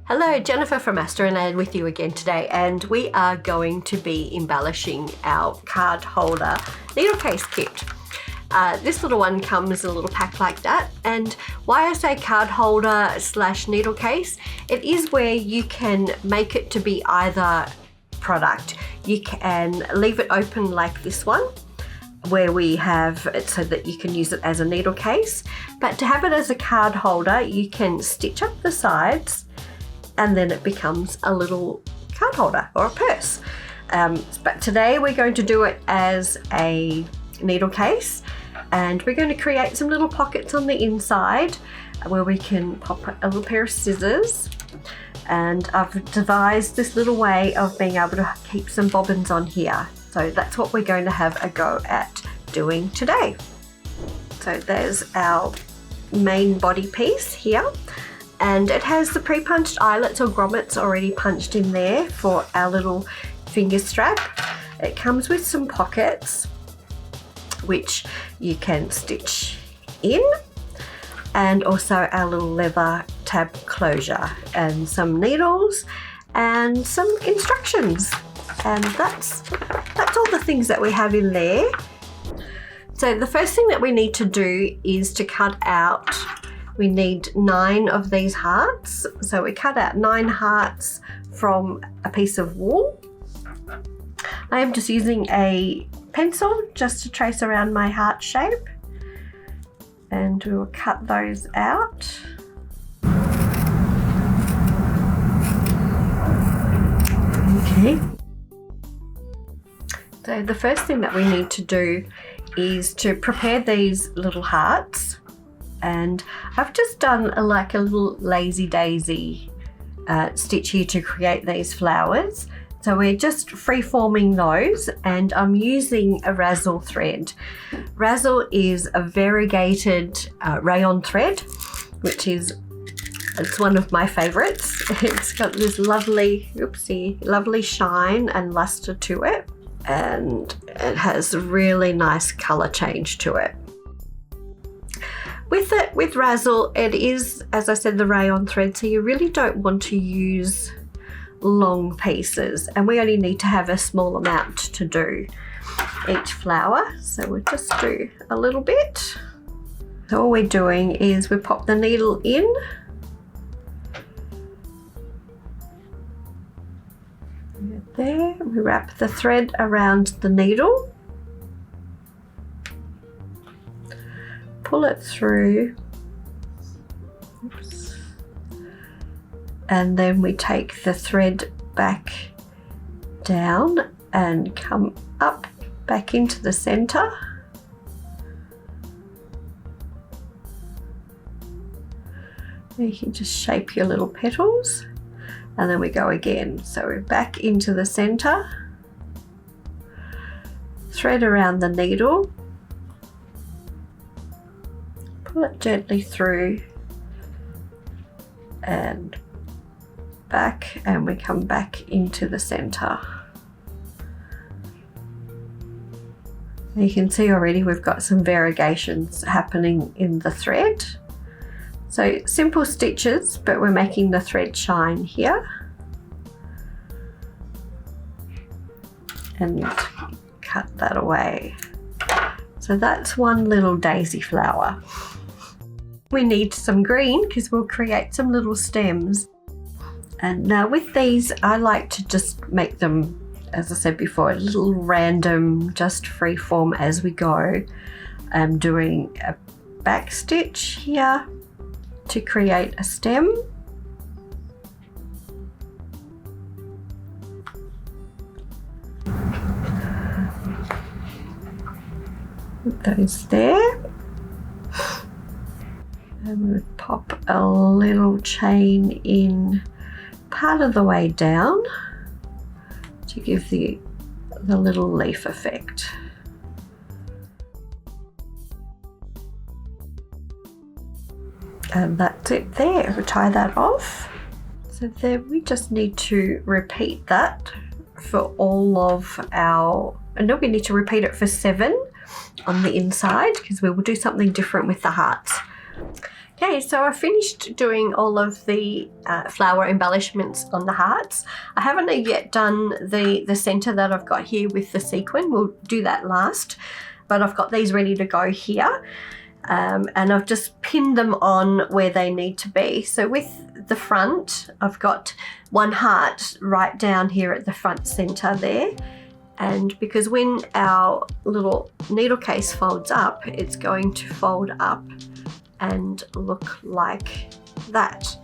Hello, Jennifer from Astronaut with you again today, and we are going to be embellishing our card holder needle case kit. This little one comes in a little pack like that, and why I say card holder / needle case, it is where you can make it to be either product. You can leave it open like this one, where we have it so that you can use it as a needle case, but to have it as a card holder, you can stitch up the sides and then it becomes a little card holder or a purse. But today we're going to do it as a needle case, and we're going to create some little pockets on the inside where we can pop a little pair of scissors. And I've devised this little way of being able to keep some bobbins on here. So that's what we're going to have a go at doing today. So there's our main body piece here. And it has the pre-punched eyelets or grommets already punched in there for our little finger strap. It comes with some pockets which you can stitch in, and also our little leather tab closure and some needles and some instructions. And that's all the things that we have in there. So the first thing that we need to do is to cut out, we need 9 of these hearts. So we cut out 9 hearts from a piece of wool. I am just using a pencil just to trace around my heart shape. And we will cut those out. Okay. So the first thing that we need to do is to prepare these little hearts. And I've just done a little lazy daisy stitch here to create these flowers. So we're just free-forming those, and I'm using a razzle thread. Razzle is a variegated rayon thread, it's one of my favorites. It's got this lovely shine and luster to it, and it has a really nice color change to it. With razzle, it is, as I said, the rayon thread, so you really don't want to use long pieces, and we only need to have a small amount to do each flower, so we'll just do a little bit. So all we're doing is we pop the needle in, there, we wrap the thread around the needle, pull it through, oops, and then we take the thread back down and come up back into the center. You can just shape your little petals, and then we go again. So we're back into the center, thread around the needle, pull it gently through and back, and we come back into the center. You can see already we've got some variegations happening in the thread. So simple stitches, but we're making the thread shine here. And cut that away. So that's one little daisy flower. We need some green because we'll create some little stems. And now with these, I like to just make them, as I said before, a little random, just free form as we go. I'm doing a back stitch here to create a stem. Put those there. And we'll pop a little chain in part of the way down to give the little leaf effect. And that's it there. We'll tie that off. So there, we just need to repeat that for all of our, and no, we need to repeat it for 7 on the inside because we will do something different with the hearts. Okay, so I finished doing all of the flower embellishments on the hearts. I haven't yet done the center that I've got here with the sequin. We'll do that last, but I've got these ready to go here. And I've just pinned them on where they need to be. So with the front, I've got one heart right down here at the front center there. And because when our little needle case folds up, it's going to fold up and look like that.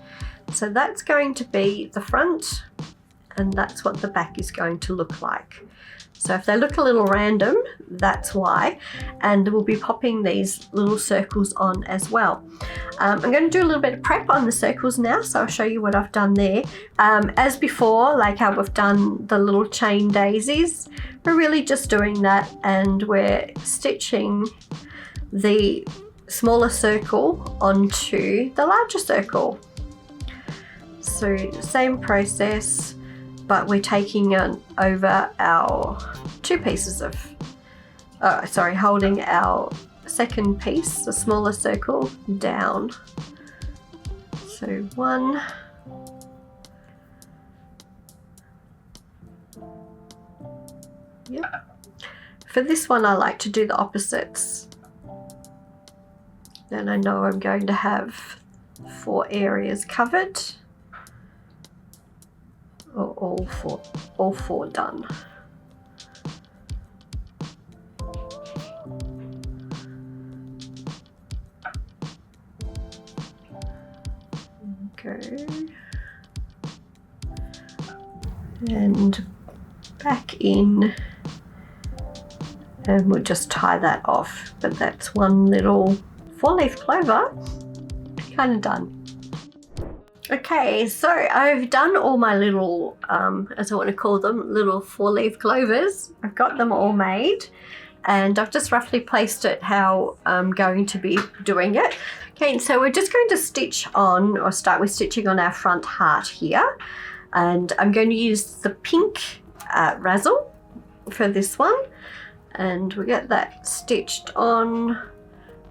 So that's going to be the front, and that's what the back is going to look like. So if they look a little random, that's why. And we'll be popping these little circles on as well. I'm going to do a little bit of prep on the circles now, so I'll show you what I've done there. As before, like how we've done the little chain daisies, we're really just doing that, and we're stitching the smaller circle onto the larger circle. So same process, but we're taking over our two pieces of, holding our second piece, the smaller circle, down. So one, yep. For this one, I like to do the opposites. Then I know I'm going to have 4 areas covered. Or all four done. Okay. And back in, and we'll just tie that off. But that's one little 4-leaf clover, kind of done. Okay, so I've done all my little, as I want to call them, little 4-leaf clovers. I've got them all made, and I've just roughly placed it how I'm going to be doing it. Okay, so we're just going to stitch on, or start with stitching on our front heart here. And I'm going to use the pink razzle for this one. And we'll get that stitched on.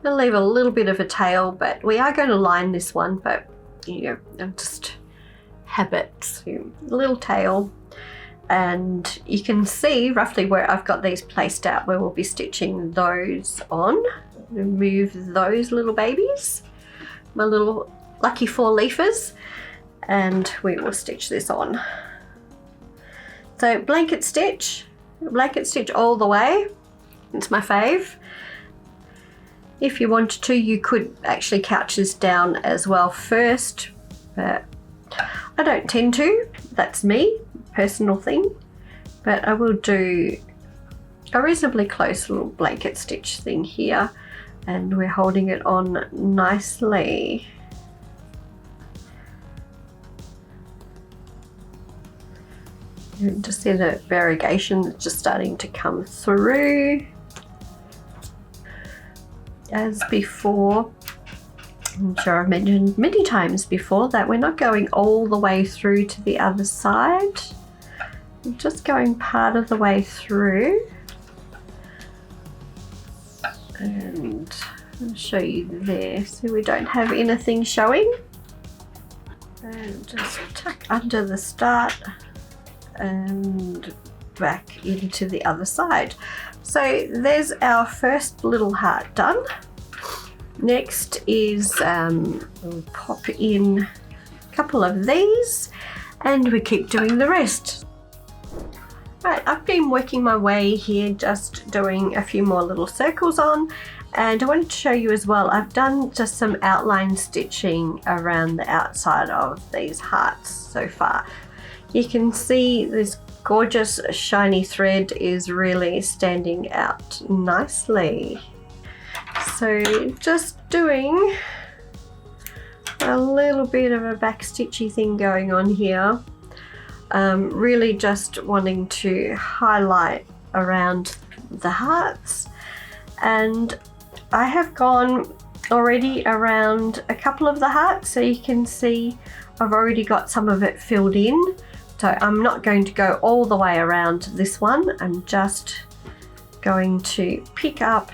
I'll leave a little bit of a tail, but we are going to line this one, but you know, I'll just have it, so a little tail. And you can see roughly where I've got these placed out, where we'll be stitching those on. Remove those little babies, my little lucky 4-leafers, and we will stitch this on. So blanket stitch all the way. It's my fave. If you wanted to, you could actually couch this down as well first, but I don't tend to. That's me, personal thing. But I will do a reasonably close little blanket stitch thing here, and we're holding it on nicely. You just see the variegation that's just starting to come through. As before, I'm sure I've mentioned many times before that we're not going all the way through to the other side. We're just going part of the way through. And I'll show you there, so we don't have anything showing. And just tuck under the start and back into the other side. So there's our first little heart done. Next is we'll pop in a couple of these, and we keep doing the rest. Right, I've been working my way here, just doing a few more little circles on, and I wanted to show you as well, I've done just some outline stitching around the outside of these hearts so far. You can see this gorgeous shiny thread is really standing out nicely. So just doing a little bit of a back stitchy thing going on here. Really just wanting to highlight around the hearts, and I have gone already around a couple of the hearts, so you can see I've already got some of it filled in. So I'm not going to go all the way around this one. I'm just going to pick up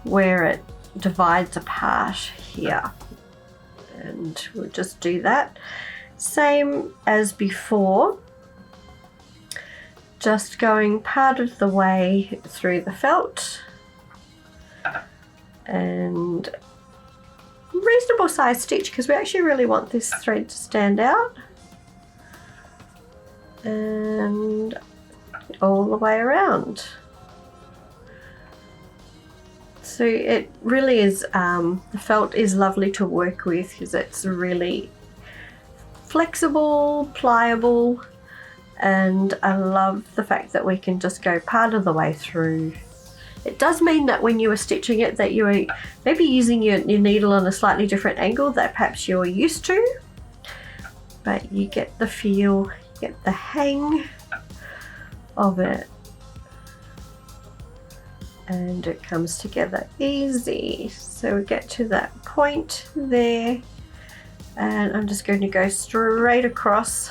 where it divides apart here. And we'll just do that. Same as before, just going part of the way through the felt, and reasonable size stitch because we actually really want this thread to stand out, and all the way around. So it really is, the felt is lovely to work with because it's really flexible, pliable, and I love the fact that we can just go part of the way through. It does mean that when you are stitching it that you are maybe using your needle on a slightly different angle that perhaps you're used to, but you get the feel, you get the hang of it, and it comes together easy. So we get to that point there, and I'm just going to go straight across,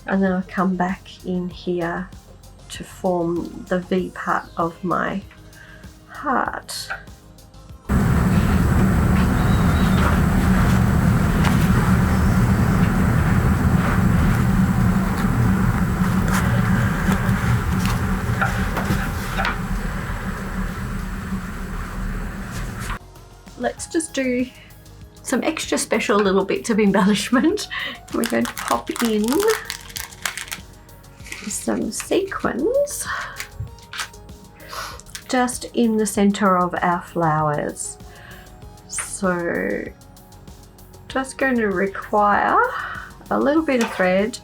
and then I'll come back in here to form the V part of my heart. Let's just do some extra special little bits of embellishment. We're going to pop in some sequins just in the center of our flowers. So just going to require a little bit of thread,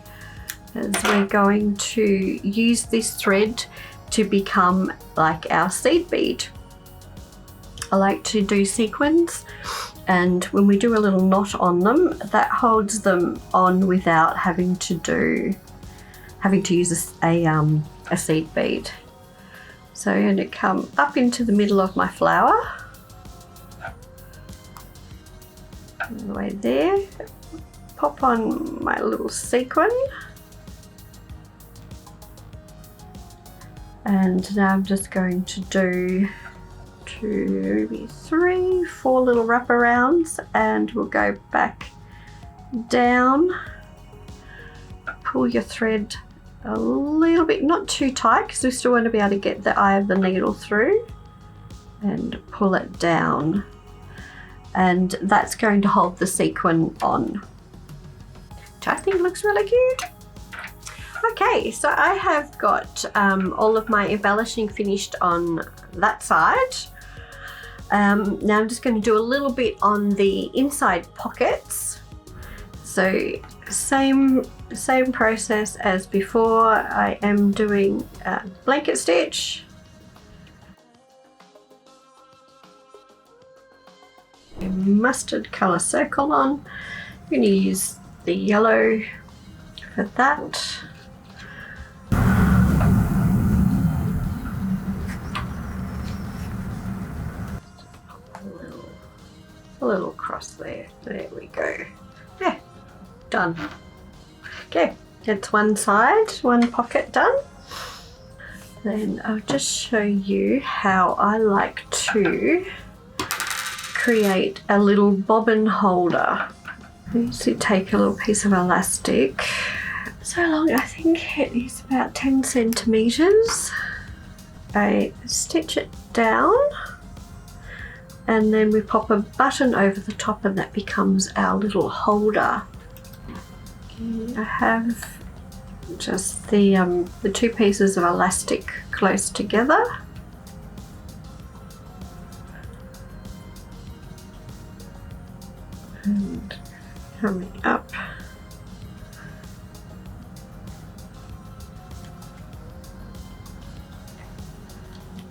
as we're going to use this thread to become like our seed bead. I like to do sequins, and when we do a little knot on them, that holds them on without having to use a seed bead. So I'm going to come up into the middle of my flower, all the way there, pop on my little sequin, and now I'm just going to do 2, maybe 3, 4 little wraparounds, and we'll go back down, pull your thread a little bit, not too tight because we still want to be able to get the eye of the needle through, and pull it down, and that's going to hold the sequin on, which I think looks really cute. Okay, so I have got all of my embellishing finished on that side. Now I'm just going to do a little bit on the inside pockets. So same process as before. I am doing a blanket stitch, a mustard colour circle on. I'm going to use the yellow for that. A little cross there. There we go. Yeah, done. Okay, that's one side, one pocket done. Then I'll just show you how I like to create a little bobbin holder. I usually take a little piece of elastic. So long, I think it is about 10 centimeters. I stitch it down, and then we pop a button over the top, and that becomes our little holder. Okay, I have just the 2 pieces of elastic close together. And coming up.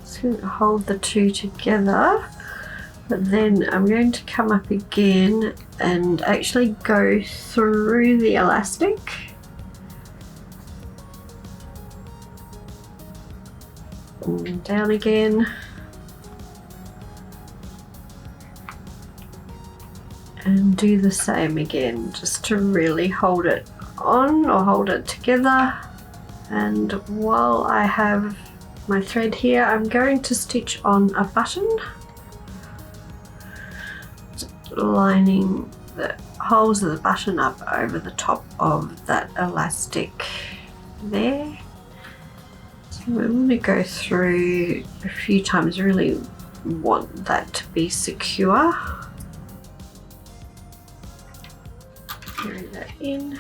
Just going to hold the 2 together. But then I'm going to come up again and actually go through the elastic. And down again. And do the same again, just to really hold it on or hold it together. And while I have my thread here, I'm going to stitch on a button. lining the holes of the button up over the top of that elastic there. So we're going to go through a few times, really want that to be secure. Bury that in.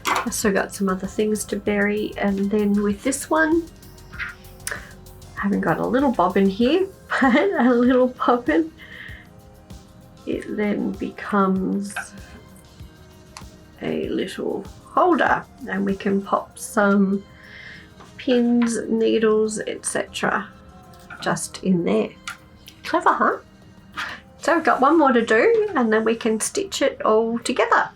I've still got some other things to bury, and then with this one, I haven't got a little bobbin here, but a little bobbin, it then becomes a little holder, and we can pop some pins, needles, etc. just in there. Clever, huh? So I've got one more to do, and then we can stitch it all together.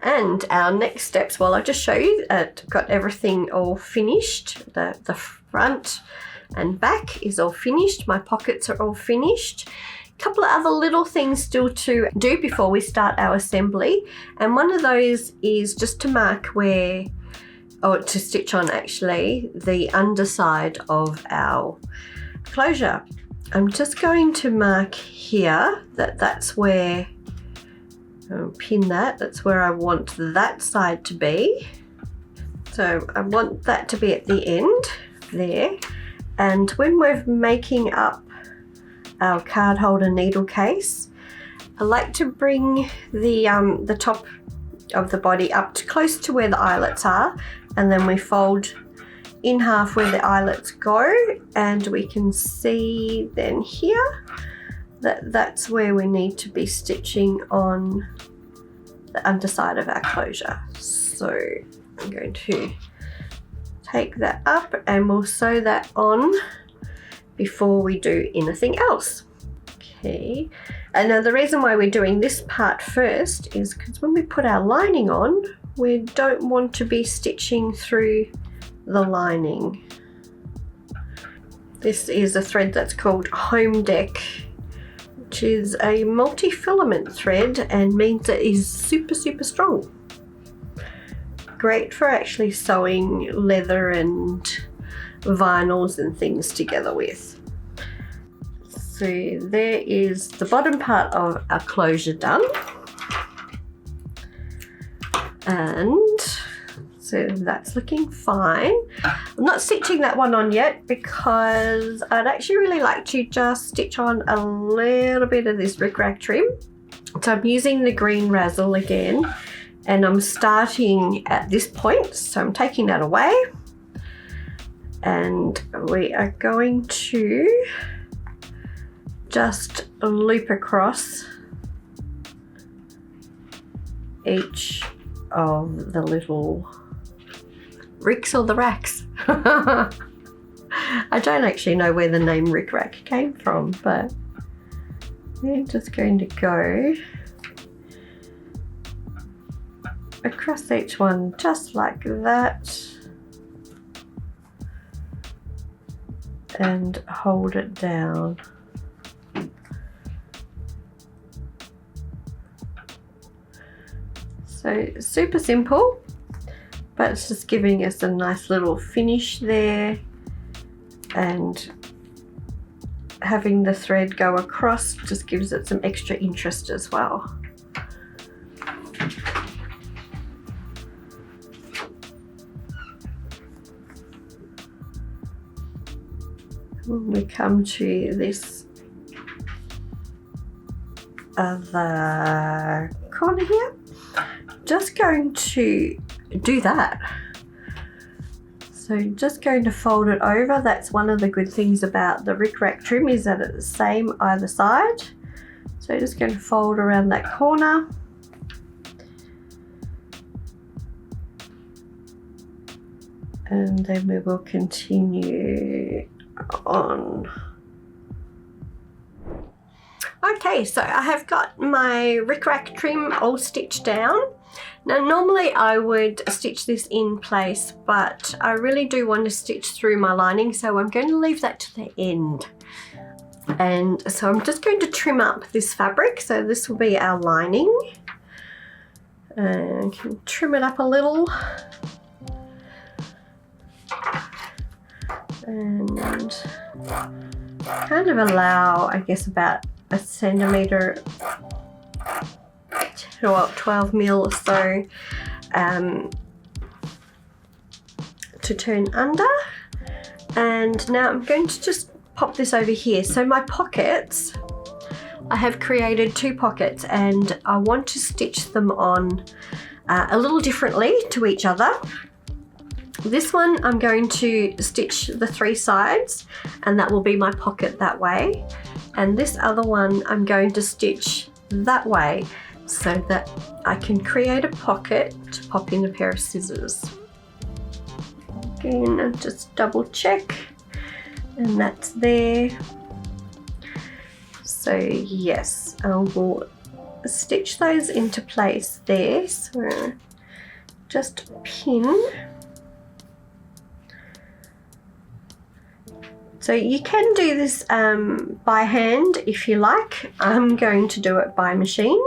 And our next steps, well, I'll just show you, got everything all finished. The front and back is all finished. My pockets are all finished. A couple of other little things still to do before we start our assembly. And one of those is just to mark where, or to stitch on actually, the underside of our closure. I'm just going to mark here that that's where, I'll pin that, that's where I want that side to be. So I want that to be at the end there. And when we're making up our card holder needle case, I like to bring the top of the body up to close to where the eyelets are, and then we fold in half where the eyelets go, and we can see then here that that's where we need to be stitching on the underside of our closure. So I'm going to take that up and we'll sew that on before we do anything else. Okay, and now the reason why we're doing this part first is because when we put our lining on, we don't want to be stitching through the lining. This is a thread that's called Home Deck, which is a multi-filament thread and means it is super strong. Great for actually sewing leather and vinyls and things together with. So there is the bottom part of our closure done, and so that's looking fine. I'm not stitching that one on yet because I'd actually really like to just stitch on a little bit of this rickrack trim. So I'm using the green razzle again, and I'm starting at this point, so I'm taking that away, and we are going to just loop across each of the little ricks or the racks. I don't actually know where the name Rick Rack came from, but we're just going to go across each one just like that and hold it down. So super simple, but it's just giving us a nice little finish there, and having the thread go across just gives it some extra interest as well. When we come to this other corner here, just going to do that. So just going to fold it over. That's one of the good things about the rickrack trim, is that it's the same either side. So just going to fold around that corner. And then we will continue on. Okay, so I have got my rickrack trim all stitched down. Now normally I would stitch this in place, but I really do want to stitch through my lining, so I'm going to leave that to the end. And so I'm just going to trim up this fabric, so this will be our lining. And can trim it up a little. And kind of allow, I guess, about a centimetre, 12 mil or so to turn under. And now I'm going to just pop this over here. So my pockets, I have created 2 pockets and I want to stitch them on a little differently to each other. This one I'm going to stitch the 3 sides and that will be my pocket that way. And this other one I'm going to stitch that way so that I can create a pocket to pop in a pair of scissors. Again, I'll just double check and that's there. So yes, I will stitch those into place there. So just pin. So you can do this by hand if you like. I'm going to do it by machine.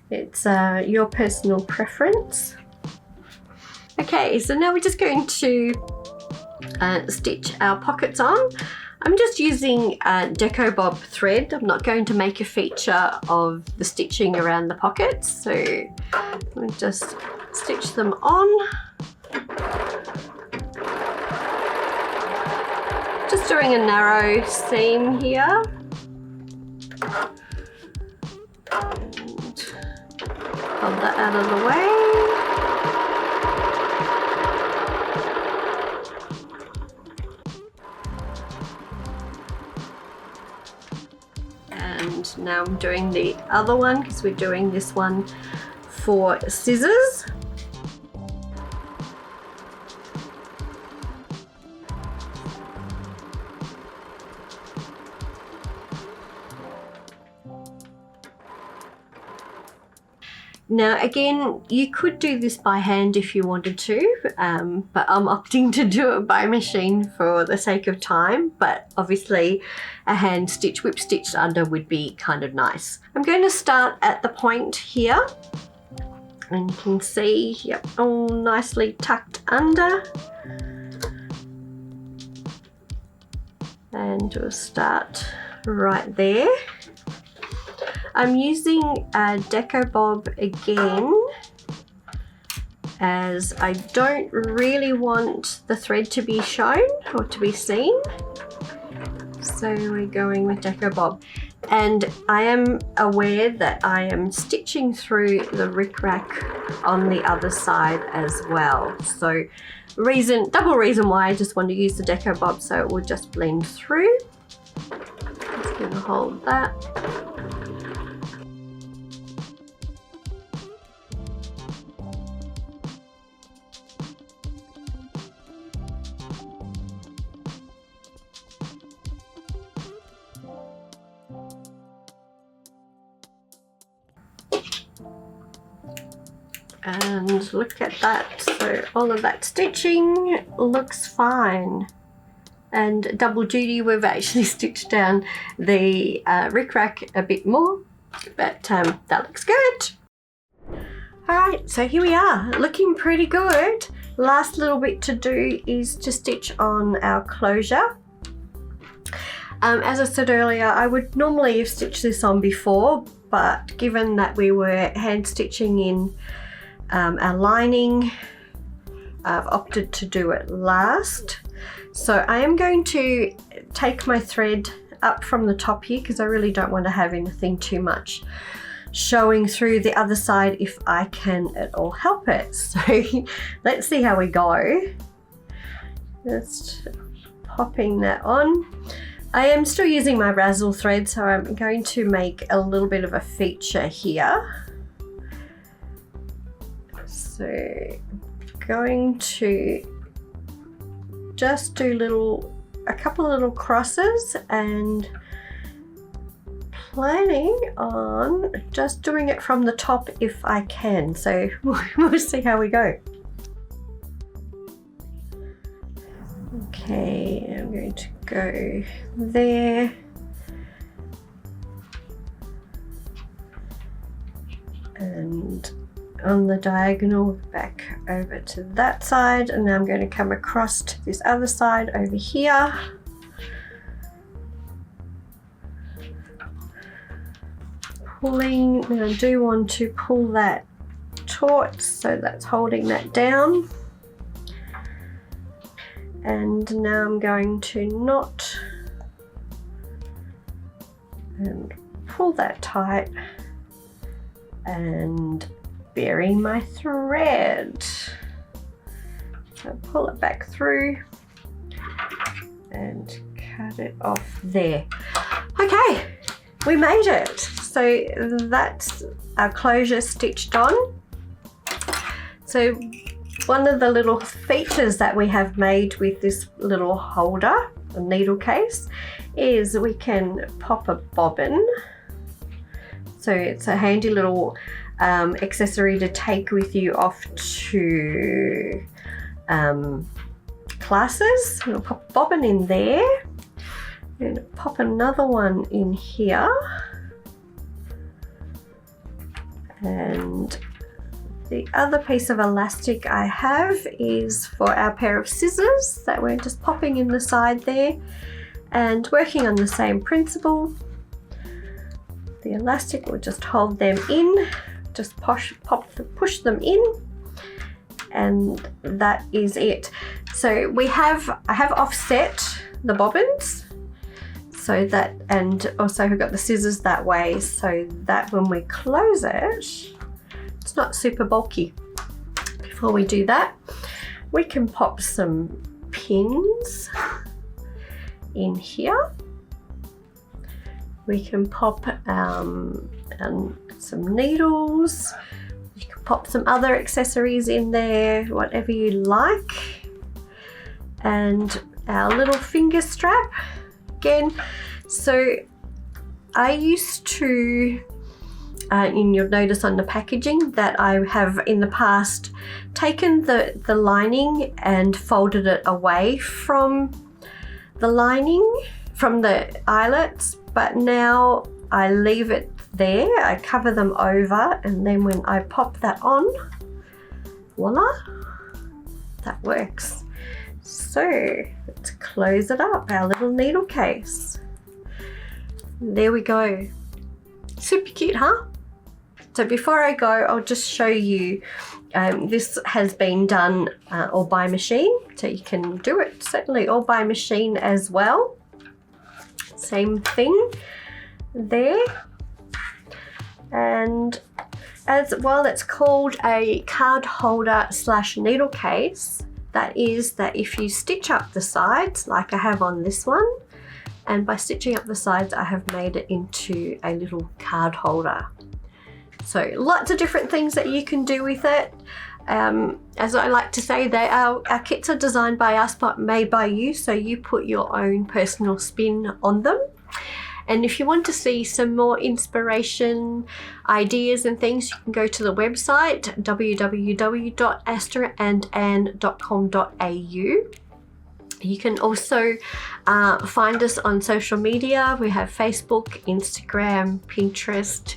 It's your personal preference. Okay, so now we're just going to stitch our pockets on. I'm just using Deco Bob thread. I'm not going to make a feature of the stitching around the pockets. So we'll just stitch them on. Just doing a narrow seam here. And hold that out of the way. And now I'm doing the other one because we're doing this one for scissors. Now again, you could do this by hand if you wanted to, but I'm opting to do it by machine for the sake of time, but obviously a hand stitch, whip stitched under would be kind of nice. I'm going to start at the point here, and you can see, yep, all nicely tucked under. And we'll start right there. I'm using Deco Bob again as I don't really want the thread to be shown or to be seen. So we're going with Deco Bob. And I am aware that I am stitching through the rickrack on the other side as well. So double reason why I just want to use the Deco Bob so it will just blend through. Just gonna hold that. And look at that, so all of that stitching looks fine. And double duty, we've actually stitched down the rickrack a bit more, but that looks good. Alright, so here we are, looking pretty good. Last little bit to do is to stitch on our closure. As I said earlier, I would normally have stitched this on before, but given that we were hand stitching in our lining, I've opted to do it last. So I am going to take my thread up from the top here because I really don't want to have anything too much showing through the other side if I can at all help it. So let's see how we go. Just popping that on. I am still using my razzle thread, so I'm going to make a little bit of a feature here. So going to just do a couple of little crosses and planning on just doing it from the top if I can. So we'll see how we go. Okay, I'm going to go there. And on the diagonal back over to that side, and now I'm going to come across to this other side over here. pulling. Now I do want to pull that taut, so that's holding that down. And now I'm going to knot and pull that tight and bury my thread. So pull it back through and cut it off there. Okay, we made it. So that's our closure stitched on. So one of the little features that we have made with this little holder, a needle case, is we can pop a bobbin. So it's a handy little accessory to take with you off to classes. We'll pop a bobbin in there and pop another one in here. And the other piece of elastic I have is for our pair of scissors that we're just popping in the side there, and working on the same principle. The elastic will just hold them in, just push them in, and that is it. So I have offset the bobbins, so that, and also I've got the scissors that way, so that when we close it, it's not super bulky. Before we do that, we can pop some pins in here. We can pop some needles. You can pop some other accessories in there, whatever you like. And our little finger strap again. So I used to, and you'll notice on the packaging that I have in the past taken the lining and folded it away from the lining, from the eyelets, but now I leave it there. I cover them over, and then when I pop that on, voila, that works. So let's close it up, our little needle case. There we go. Super cute, huh? So before I go, I'll just show you, this has been done all by machine, so you can do it certainly all by machine as well. Same thing there. And as well, it's called a card holder / needle case. That is that if you stitch up the sides like I have on this one, and by stitching up the sides I have made it into a little card holder. So lots of different things that you can do with it. As I like to say, our kits are designed by us but made by you, so you put your own personal spin on them. And if you want to see some more inspiration, ideas and things, you can go to the website www.asterandandanne.com.au. You can also find us on social media. We have Facebook, Instagram, Pinterest,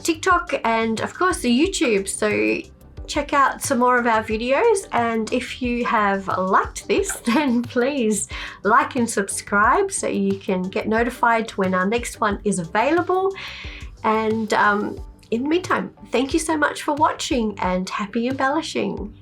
TikTok, and of course the YouTube. So check out some more of our videos, and if you have liked this, then please like and subscribe so you can get notified when our next one is available. And in the meantime, thank you so much for watching, and happy embellishing.